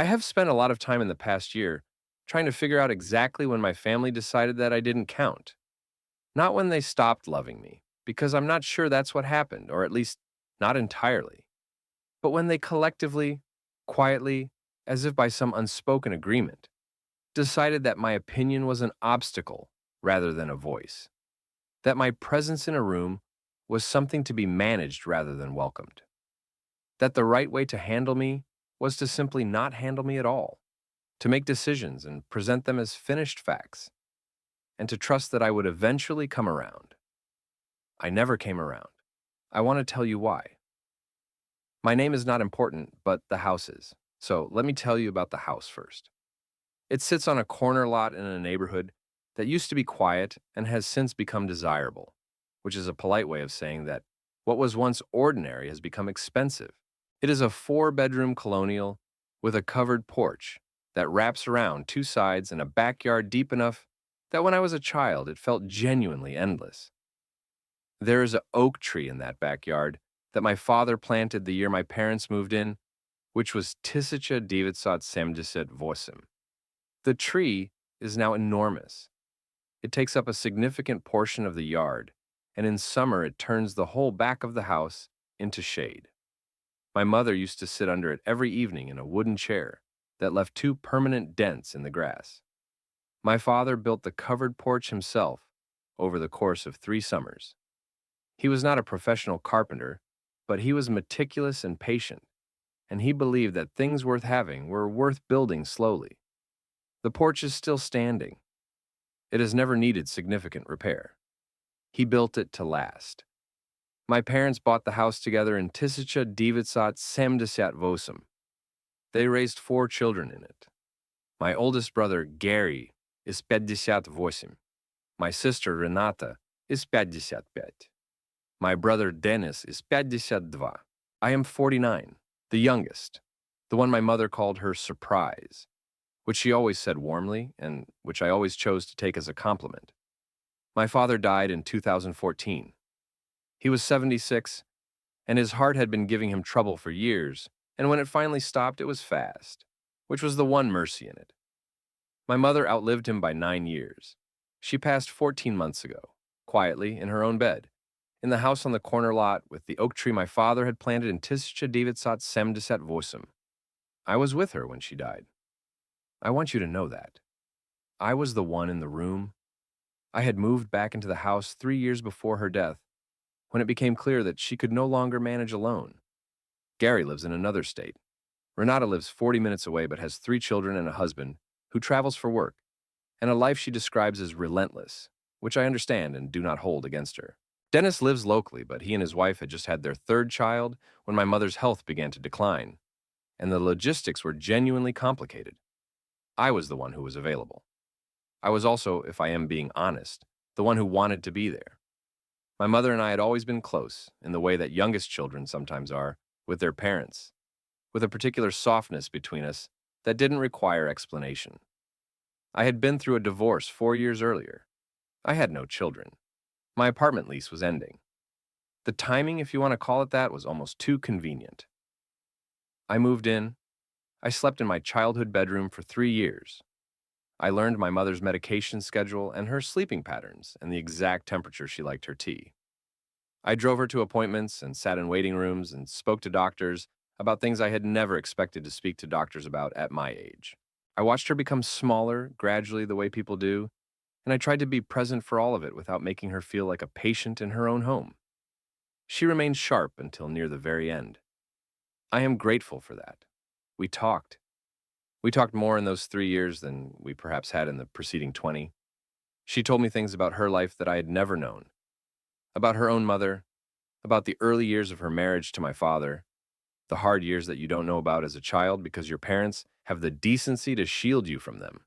I have spent a lot of time in the past year trying to figure out exactly when my family decided that I didn't count. Not when they stopped loving me, because I'm not sure that's what happened, or at least not entirely, but when they collectively, quietly, as if by some unspoken agreement, decided that my opinion was an obstacle rather than a voice, that my presence in a room was something to be managed rather than welcomed, that the right way to handle me was to simply not handle me at all, to make decisions and present them as finished facts, and to trust that I would eventually come around. I never came around. I want to tell you why. My name is not important, but the house is. So let me tell you about the house first. It sits on a corner lot in a neighborhood that used to be quiet and has since become desirable, which is a polite way of saying that what was once ordinary has become expensive. It is a four-bedroom colonial with a covered porch that wraps around two sides and a backyard deep enough that when I was a child it felt genuinely endless. There is an oak tree in that backyard that my father planted the year my parents moved in, which was 1978. The tree is now enormous. It takes up a significant portion of the yard, and in summer it turns the whole back of the house into shade. My mother used to sit under it every evening in a wooden chair that left two permanent dents in the grass. My father built the covered porch himself over the course of 3 summers. He was not a professional carpenter, but he was meticulous and patient, and he believed that things worth having were worth building slowly. The porch is still standing. It has never needed significant repair. He built it to last. My parents bought the house together in 1978. They raised 4 children in it. My oldest brother, Gary, is 58. My sister, Renata, is 55. My brother, Dennis, is 52. I am 49, the youngest, the one my mother called her surprise, which she always said warmly and which I always chose to take as a compliment. My father died in 2014. He was 76, and his heart had been giving him trouble for years, and when it finally stopped, it was fast, which was the one mercy in it. My mother outlived him by 9 years. She passed 14 months ago, quietly in her own bed, in the house on the corner lot with the oak tree my father had planted in 1978. I was with her when she died. I want you to know that. I was the one in the room. I had moved back into the house 3 years before her death, when it became clear that she could no longer manage alone. Gary lives in another state. Renata lives 40 minutes away but has 3 children and a husband who travels for work, and a life she describes as relentless, which I understand and do not hold against her. Dennis lives locally, but he and his wife had just had their third child when my mother's health began to decline, and the logistics were genuinely complicated. I was the one who was available. I was also, if I am being honest, the one who wanted to be there. My mother and I had always been close, in the way that youngest children sometimes are, with their parents, with a particular softness between us that didn't require explanation. I had been through a divorce 4 years earlier. I had no children. My apartment lease was ending. The timing, if you want to call it that, was almost too convenient. I moved in. I slept in my childhood bedroom for 3 years. I learned my mother's medication schedule and her sleeping patterns and the exact temperature she liked her tea. I drove her to appointments and sat in waiting rooms and spoke to doctors about things I had never expected to speak to doctors about at my age. I watched her become smaller, gradually the way people do, and I tried to be present for all of it without making her feel like a patient in her own home. She remained sharp until near the very end. I am grateful for that. We talked. We talked more in those 3 years than we perhaps had in the preceding 20. She told me things about her life that I had never known, about her own mother, about the early years of her marriage to my father, the hard years that you don't know about as a child because your parents have the decency to shield you from them,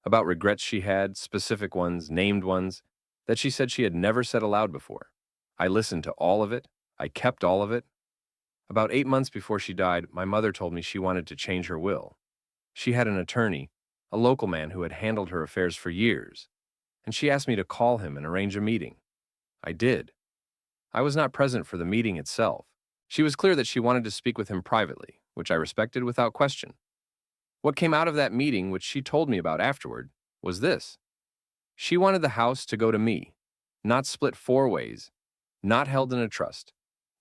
about regrets she had, specific ones, named ones, that she said she had never said aloud before. I listened to all of it. I kept all of it. About 8 months before she died, my mother told me she wanted to change her will. She had an attorney, a local man who had handled her affairs for years, and she asked me to call him and arrange a meeting. I did. I was not present for the meeting itself. She was clear that she wanted to speak with him privately, which I respected without question. What came out of that meeting, which she told me about afterward, was this. She wanted the house to go to me, not split four ways, not held in a trust,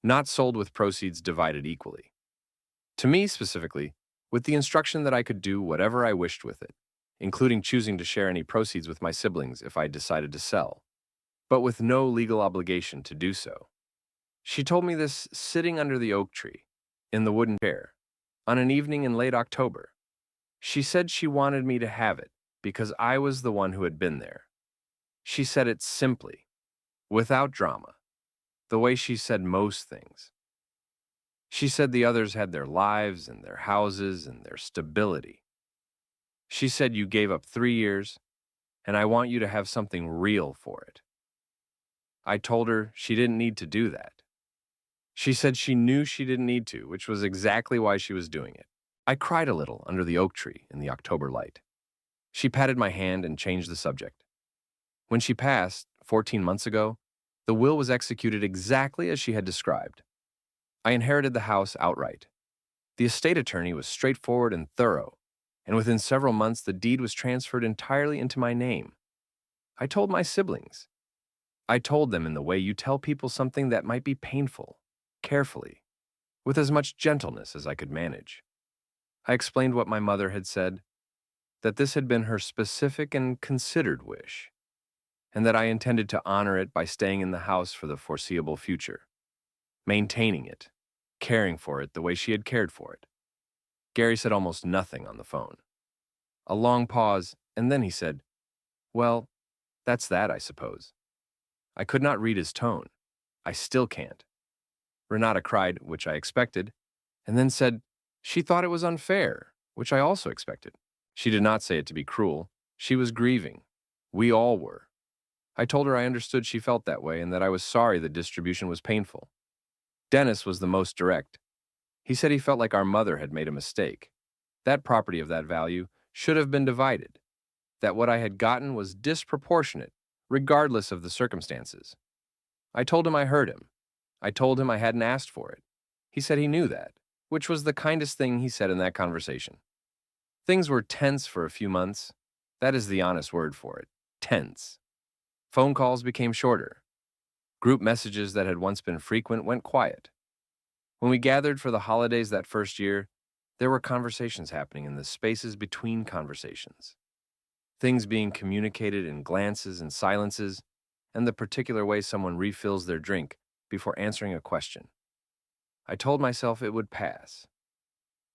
not sold with proceeds divided equally. To me specifically, with the instruction that I could do whatever I wished with it, including choosing to share any proceeds with my siblings if I decided to sell, but with no legal obligation to do so. She told me this sitting under the oak tree, in the wooden chair, on an evening in late October. She said she wanted me to have it because I was the one who had been there. She said it simply, without drama, the way she said most things. She said the others had their lives and their houses and their stability. She said you gave up 3 years, and I want you to have something real for it. I told her she didn't need to do that. She said she knew she didn't need to, which was exactly why she was doing it. I cried a little under the oak tree in the October light. She patted my hand and changed the subject. When she passed, 14 months ago, the will was executed exactly as she had described. I inherited the house outright. The estate attorney was straightforward and thorough, and within several months the deed was transferred entirely into my name. I told my siblings. I told them in the way you tell people something that might be painful, carefully, with as much gentleness as I could manage. I explained what my mother had said, that this had been her specific and considered wish, and that I intended to honor it by staying in the house for the foreseeable future, maintaining it, caring for it the way she had cared for it. Gary said almost nothing on the phone. A long pause, and then he said, "Well, that's that, I suppose." I could not read his tone. I still can't. Renata cried, which I expected, and then said she thought it was unfair, which I also expected. She did not say it to be cruel. She was grieving. We all were. I told her I understood she felt that way and that I was sorry the distribution was painful. Dennis was the most direct. He said he felt like our mother had made a mistake. That property of that value should have been divided. That what I had gotten was disproportionate, regardless of the circumstances. I told him I heard him. I told him I hadn't asked for it. He said he knew that, which was the kindest thing he said in that conversation. Things were tense for a few months. That is the honest word for it. Tense. Phone calls became shorter. Group messages that had once been frequent went quiet. When we gathered for the holidays that first year, there were conversations happening in the spaces between conversations. Things being communicated in glances and silences, and the particular way someone refills their drink before answering a question. I told myself it would pass.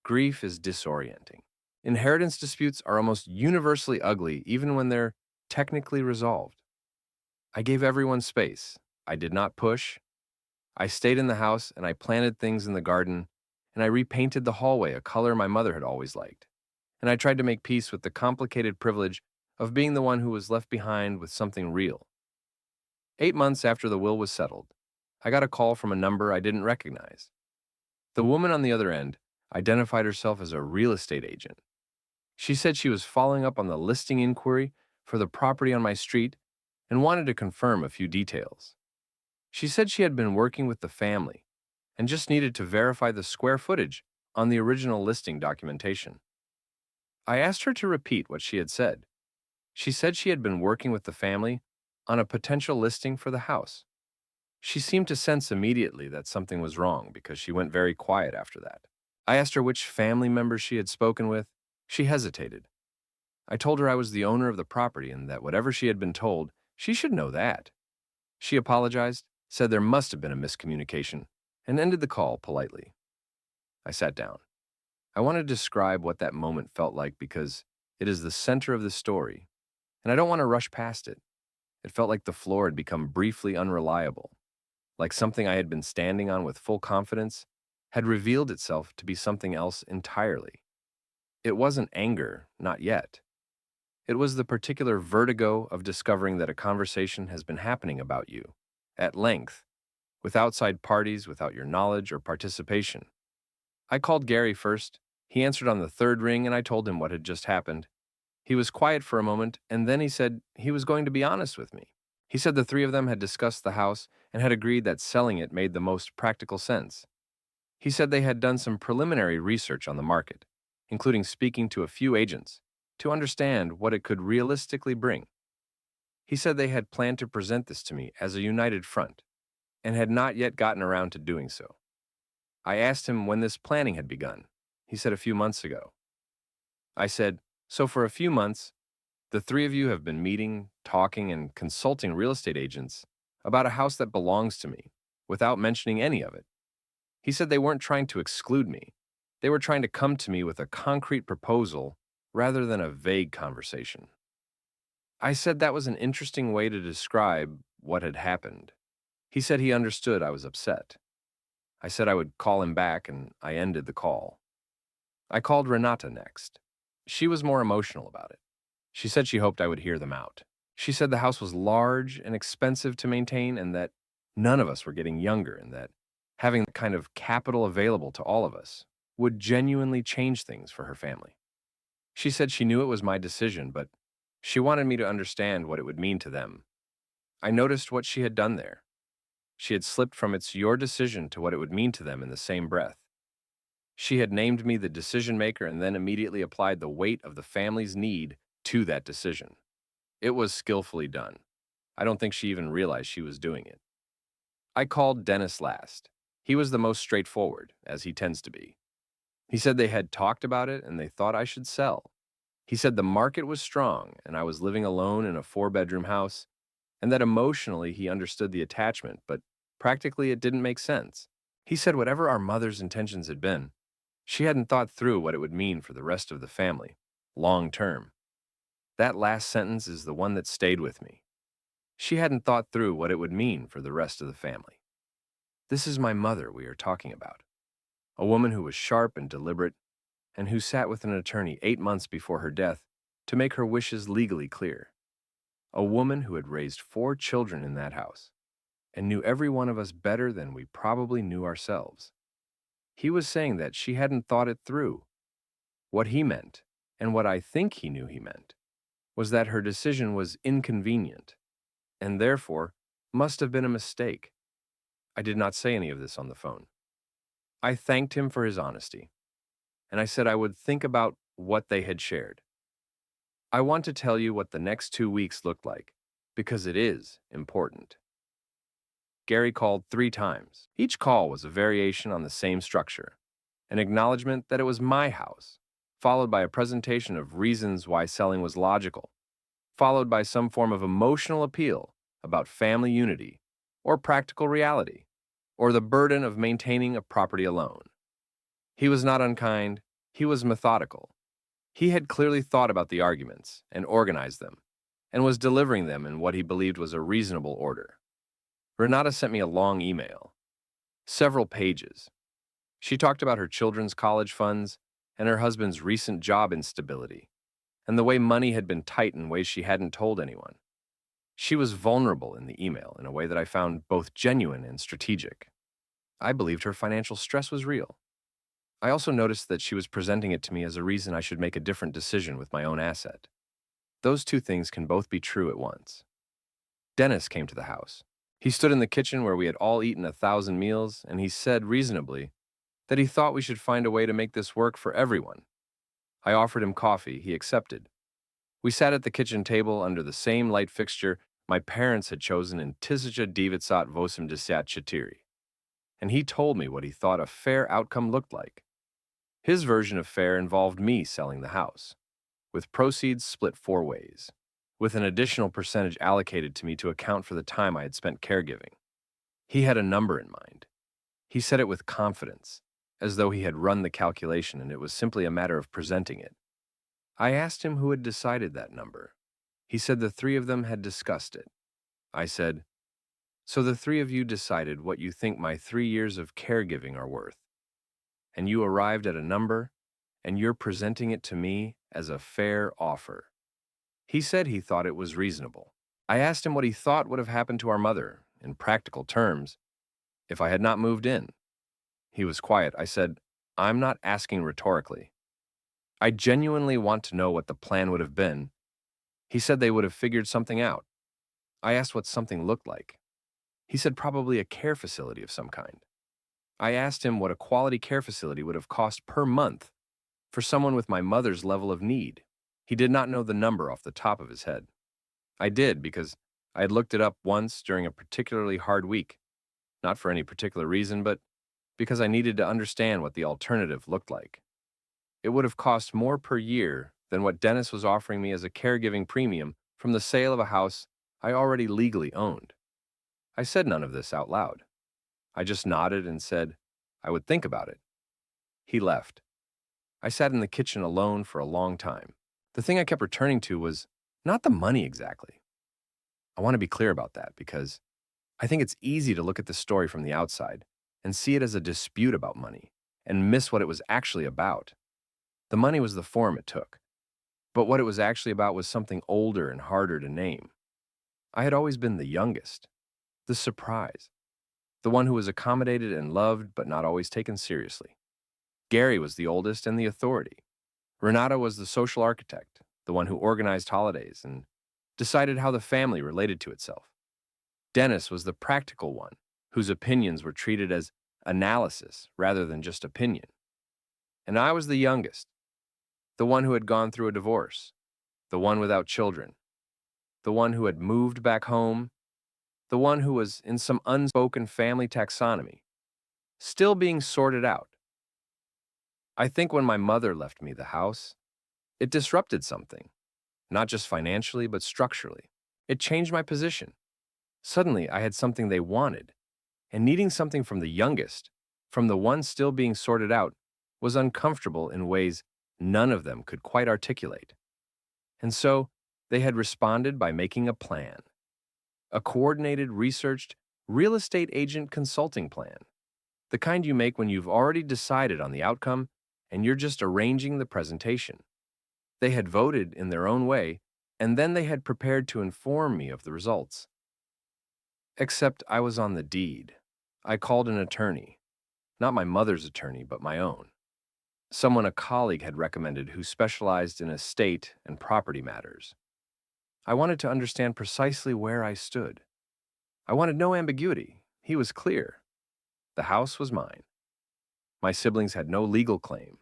Grief is disorienting. Inheritance disputes are almost universally ugly even when they're technically resolved. I gave everyone space. I did not push. I stayed in the house and I planted things in the garden, and I repainted the hallway a color my mother had always liked. And I tried to make peace with the complicated privilege of being the one who was left behind with something real. 8 months after the will was settled, I got a call from a number I didn't recognize. The woman on the other end identified herself as a real estate agent. She said she was following up on the listing inquiry for the property on my street and wanted to confirm a few details. She said she had been working with the family and just needed to verify the square footage on the original listing documentation. I asked her to repeat what she had said. She said she had been working with the family on a potential listing for the house. She seemed to sense immediately that something was wrong because she went very quiet after that. I asked her which family members she had spoken with. She hesitated. I told her I was the owner of the property and that whatever she had been told, she should know that. She apologized, said there must have been a miscommunication, and ended the call politely. I sat down. I want to describe what that moment felt like because it is the center of the story, and I don't want to rush past it. It felt like the floor had become briefly unreliable, like something I had been standing on with full confidence had revealed itself to be something else entirely. It wasn't anger, not yet. It was the particular vertigo of discovering that a conversation has been happening about you, at length, with outside parties without your knowledge or participation. I called Gary first. He answered on the third ring, and I told him what had just happened. He was quiet for a moment, and then he said he was going to be honest with me. He said the three of them had discussed the house and had agreed that selling it made the most practical sense. He said they had done some preliminary research on the market. including speaking to a few agents to understand what it could realistically bring. He said they had planned to present this to me as a united front and had not yet gotten around to doing so. I asked him when this planning had begun. He said a few months ago. I said, so for a few months, the three of you have been meeting, talking, and consulting real estate agents about a house that belongs to me without mentioning any of it. He said they weren't trying to exclude me. They were trying to come to me with a concrete proposal rather than a vague conversation. I said that was an interesting way to describe what had happened. He said he understood I was upset. I said I would call him back, and I ended the call. I called Renata next. She was more emotional about it. She said she hoped I would hear them out. She said the house was large and expensive to maintain and that none of us were getting younger and that having the kind of capital available to all of us would genuinely change things for her family. She said she knew it was my decision, but she wanted me to understand what it would mean to them. I noticed what she had done there. She had slipped from it's your decision to what it would mean to them in the same breath. She had named me the decision maker and then immediately applied the weight of the family's need to that decision. It was skillfully done. I don't think she even realized she was doing it. I called Dennis last. He was the most straightforward, as he tends to be. He said they had talked about it and they thought I should sell. He said the market was strong and I was living alone in a 4-bedroom house, and that emotionally he understood the attachment, but practically it didn't make sense. He said whatever our mother's intentions had been, she hadn't thought through what it would mean for the rest of the family, long term. That last sentence is the one that stayed with me. She hadn't thought through what it would mean for the rest of the family. This is my mother we are talking about, a woman who was sharp and deliberate, and who sat with an attorney 8 months before her death to make her wishes legally clear. A woman who had raised 4 children in that house and knew every one of us better than we probably knew ourselves. He was saying that she hadn't thought it through. What he meant, and what I think he knew he meant, was that her decision was inconvenient, and therefore must have been a mistake. I did not say any of this on the phone. I thanked him for his honesty, and I said I would think about what they had shared. I want to tell you what the next 2 weeks looked like, because it is important. Gary called 3 times. Each call was a variation on the same structure, an acknowledgement that it was my house, followed by a presentation of reasons why selling was logical, followed by some form of emotional appeal about family unity, or practical reality, or the burden of maintaining a property alone. He was not unkind, he was methodical. He had clearly thought about the arguments and organized them, and was delivering them in what he believed was a reasonable order. Renata sent me a long email, several pages. She talked about her children's college funds and her husband's recent job instability, and the way money had been tight in ways she hadn't told anyone. She was vulnerable in the email in a way that I found both genuine and strategic. I believed her financial stress was real. I also noticed that she was presenting it to me as a reason I should make a different decision with my own asset. Those 2 things can both be true at once. Dennis came to the house. He stood in the kitchen where we had all eaten 1,000 meals, and he said reasonably that he thought we should find a way to make this work for everyone. I offered him coffee. He accepted. We sat at the kitchen table under the same light fixture my parents had chosen in Tisja Divitsat 84, and he told me what he thought a fair outcome looked like. His version of fair involved me selling the house, with proceeds split 4 ways, with an additional percentage allocated to me to account for the time I had spent caregiving. He had a number in mind. He said it with confidence, as though he had run the calculation and it was simply a matter of presenting it. I asked him who had decided that number. He said the 3 of them had discussed it. I said, so the 3 of you decided what you think my 3 years of caregiving are worth, and you arrived at a number, and you're presenting it to me as a fair offer. He said he thought it was reasonable. I asked him what he thought would have happened to our mother, in practical terms, if I had not moved in. He was quiet. I said, I'm not asking rhetorically. I genuinely want to know what the plan would have been. He said they would have figured something out. I asked what something looked like. He said probably a care facility of some kind. I asked him what a quality care facility would have cost per month for someone with my mother's level of need. He did not know the number off the top of his head. I did because I had looked it up once during a particularly hard week, not for any particular reason, but because I needed to understand what the alternative looked like. It would have cost more per year than what Dennis was offering me as a caregiving premium from the sale of a house I already legally owned. I said none of this out loud. I just nodded and said I would think about it. He left. I sat in the kitchen alone for a long time. The thing I kept returning to was not the money exactly. I want to be clear about that because I think it's easy to look at the story from the outside and see it as a dispute about money and miss what it was actually about. The money was the form it took, but what it was actually about was something older and harder to name. I had always been the youngest, the surprise, the one who was accommodated and loved but not always taken seriously. Gary was the oldest and the authority. Renata was the social architect, the one who organized holidays and decided how the family related to itself. Dennis was the practical one, whose opinions were treated as analysis rather than just opinion. And I was the youngest, the one who had gone through a divorce, the one without children, the one who had moved back home, the one who was in some unspoken family taxonomy, still being sorted out. I think when my mother left me the house, it disrupted something, not just financially, but structurally. It changed my position. Suddenly, I had something they wanted, and needing something from the youngest, from the one still being sorted out, was uncomfortable in ways none of them could quite articulate. And so, they had responded by making a plan, a coordinated, researched, real estate agent consulting plan, the kind you make when you've already decided on the outcome and you're just arranging the presentation. They had voted in their own way, and then they had prepared to inform me of the results. Except I was on the deed. I called an attorney, not my mother's attorney, but my own. Someone a colleague had recommended who specialized in estate and property matters. I wanted to understand precisely where I stood. I wanted no ambiguity. He was clear. The house was mine. My siblings had no legal claim,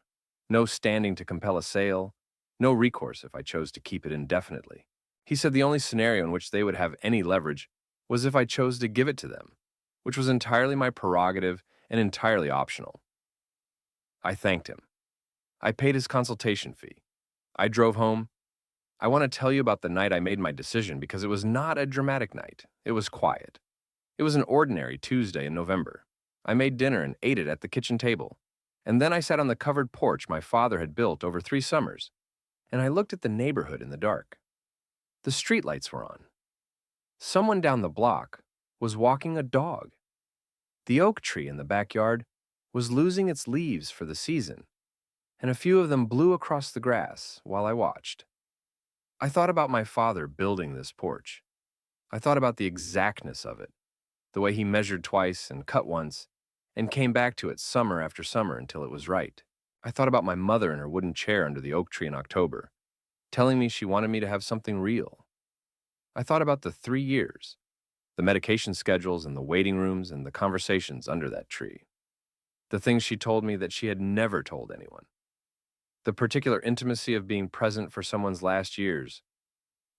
no standing to compel a sale, no recourse if I chose to keep it indefinitely. He said the only scenario in which they would have any leverage was if I chose to give it to them, which was entirely my prerogative and entirely optional. I thanked him. I paid his consultation fee. I drove home. I want to tell you about the night I made my decision because it was not a dramatic night. It was quiet. It was an ordinary Tuesday in November. I made dinner and ate it at the kitchen table. And then I sat on the covered porch my father had built over 3 summers, and I looked at the neighborhood in the dark. The streetlights were on. Someone down the block was walking a dog. The oak tree in the backyard was losing its leaves for the season, and a few of them blew across the grass while I watched. I thought about my father building this porch. I thought about the exactness of it, the way he measured twice and cut once, and came back to it summer after summer until it was right. I thought about my mother in her wooden chair under the oak tree in October, telling me she wanted me to have something real. I thought about the 3 years, the medication schedules and the waiting rooms and the conversations under that tree. The things she told me that she had never told anyone. The particular intimacy of being present for someone's last years,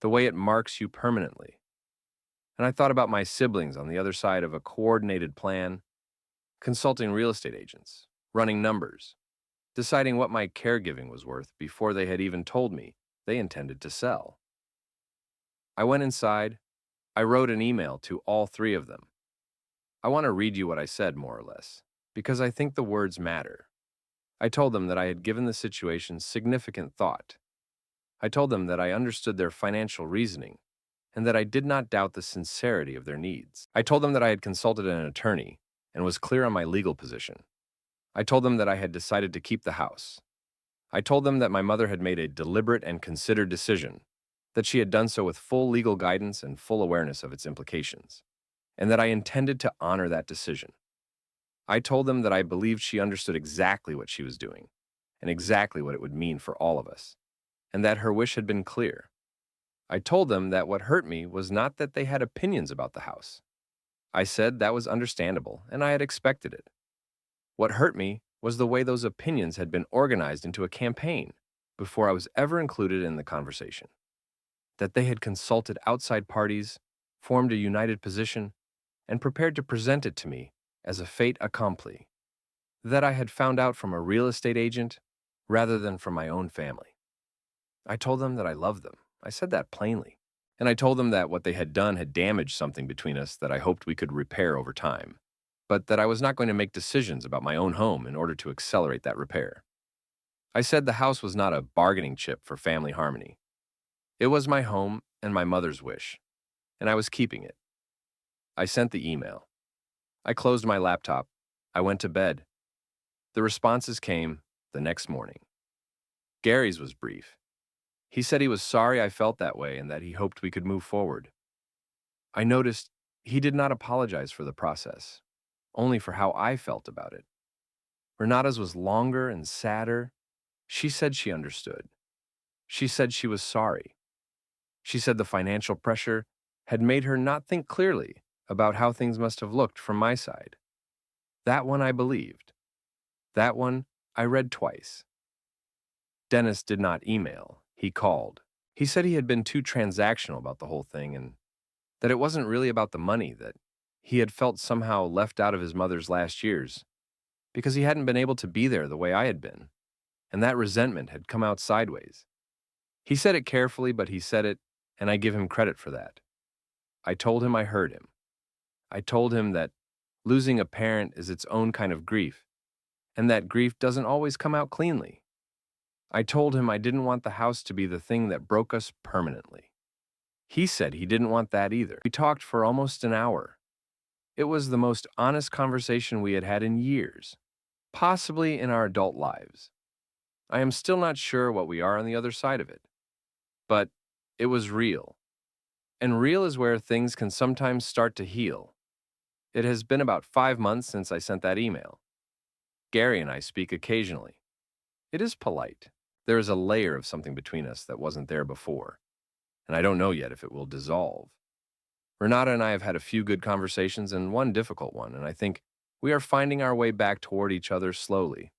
the way it marks you permanently. And I thought about my siblings on the other side of a coordinated plan, consulting real estate agents, running numbers, deciding what my caregiving was worth before they had even told me they intended to sell. I went inside. I wrote an email to all 3 of them. I want to read you what I said, more or less, because I think the words matter. I told them that I had given the situation significant thought. I told them that I understood their financial reasoning and that I did not doubt the sincerity of their needs. I told them that I had consulted an attorney and was clear on my legal position. I told them that I had decided to keep the house. I told them that my mother had made a deliberate and considered decision, that she had done so with full legal guidance and full awareness of its implications, and that I intended to honor that decision. I told them that I believed she understood exactly what she was doing and exactly what it would mean for all of us, and that her wish had been clear. I told them that what hurt me was not that they had opinions about the house. I said that was understandable, and I had expected it. What hurt me was the way those opinions had been organized into a campaign before I was ever included in the conversation. That they had consulted outside parties, formed a united position, and prepared to present it to me as a fait accompli. That I had found out from a real estate agent rather than from my own family. I told them that I loved them. I said that plainly. And I told them that what they had done had damaged something between us that I hoped we could repair over time, but that I was not going to make decisions about my own home in order to accelerate that repair. I said the house was not a bargaining chip for family harmony. It was my home and my mother's wish, and I was keeping it. I sent the email. I closed my laptop. I went to bed. The responses came the next morning. Gary's was brief. He said he was sorry I felt that way and that he hoped we could move forward. I noticed he did not apologize for the process, only for how I felt about it. Renata's was longer and sadder. She said she understood. She said she was sorry. She said the financial pressure had made her not think clearly about how things must have looked from my side. That one I believed. That one I read twice. Dennis did not email. He called. He said he had been too transactional about the whole thing and that it wasn't really about the money, that he had felt somehow left out of his mother's last years because he hadn't been able to be there the way I had been, and that resentment had come out sideways. He said it carefully, but he said it, and I give him credit for that. I told him I heard him. I told him that losing a parent is its own kind of grief, and that grief doesn't always come out cleanly. I told him I didn't want the house to be the thing that broke us permanently. He said he didn't want that either. We talked for almost an hour. It was the most honest conversation we had had in years, possibly in our adult lives. I am still not sure what we are on the other side of it, but it was real. And real is where things can sometimes start to heal. It has been about 5 months since I sent that email. Gary and I speak occasionally. It is polite. There is a layer of something between us that wasn't there before, and I don't know yet if it will dissolve. Renata and I have had a few good conversations and one difficult one, and I think we are finding our way back toward each other slowly.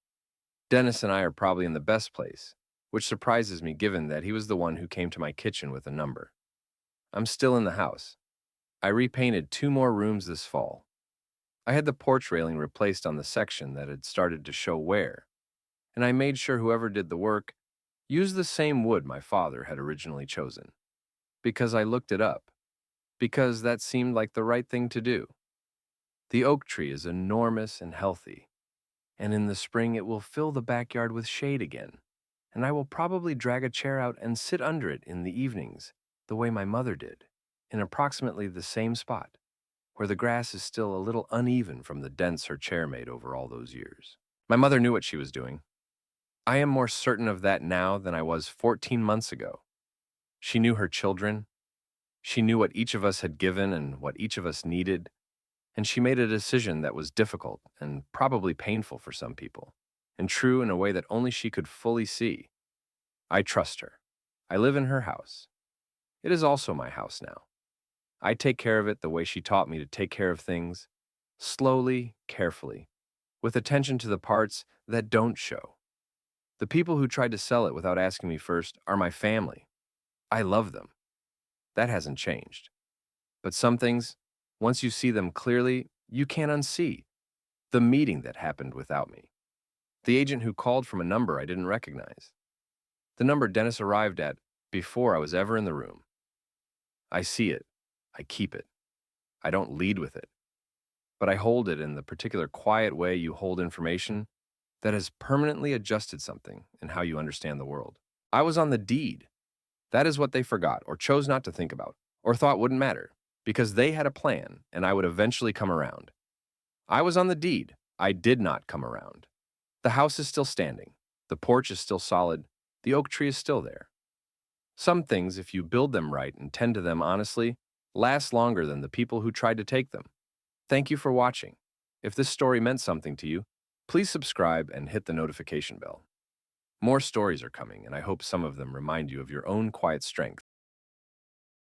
Dennis and I are probably in the best place, which surprises me given that he was the one who came to my kitchen with a number. I'm still in the house. I repainted 2 more rooms this fall. I had the porch railing replaced on the section that had started to show wear, and I made sure whoever did the work used the same wood my father had originally chosen. Because I looked it up. Because that seemed like the right thing to do. The oak tree is enormous and healthy, and in the spring it will fill the backyard with shade again, and I will probably drag a chair out and sit under it in the evenings, the way my mother did, in approximately the same spot, where the grass is still a little uneven from the dents her chair made over all those years. My mother knew what she was doing. I am more certain of that now than I was 14 months ago. She knew her children. She knew what each of us had given and what each of us needed, and she made a decision that was difficult and probably painful for some people, and true in a way that only she could fully see. I trust her. I live in her house. It is also my house now. I take care of it the way she taught me to take care of things, slowly, carefully, with attention to the parts that don't show. The people who tried to sell it without asking me first are my family. I love them. That hasn't changed. But some things, once you see them clearly, you can't unsee. The meeting that happened without me. The agent who called from a number I didn't recognize. The number Dennis arrived at before I was ever in the room. I see it. I keep it. I don't lead with it. But I hold it in the particular quiet way you hold information that has permanently adjusted something in how you understand the world. I was on the deed. That is what they forgot or chose not to think about or thought wouldn't matter because they had a plan and I would eventually come around. I was on the deed. I did not come around. The house is still standing. The porch is still solid. The oak tree is still there. Some things, if you build them right and tend to them honestly, last longer than the people who tried to take them. Thank you for watching. If this story meant something to you, please subscribe and hit the notification bell. More stories are coming, and I hope some of them remind you of your own quiet strength.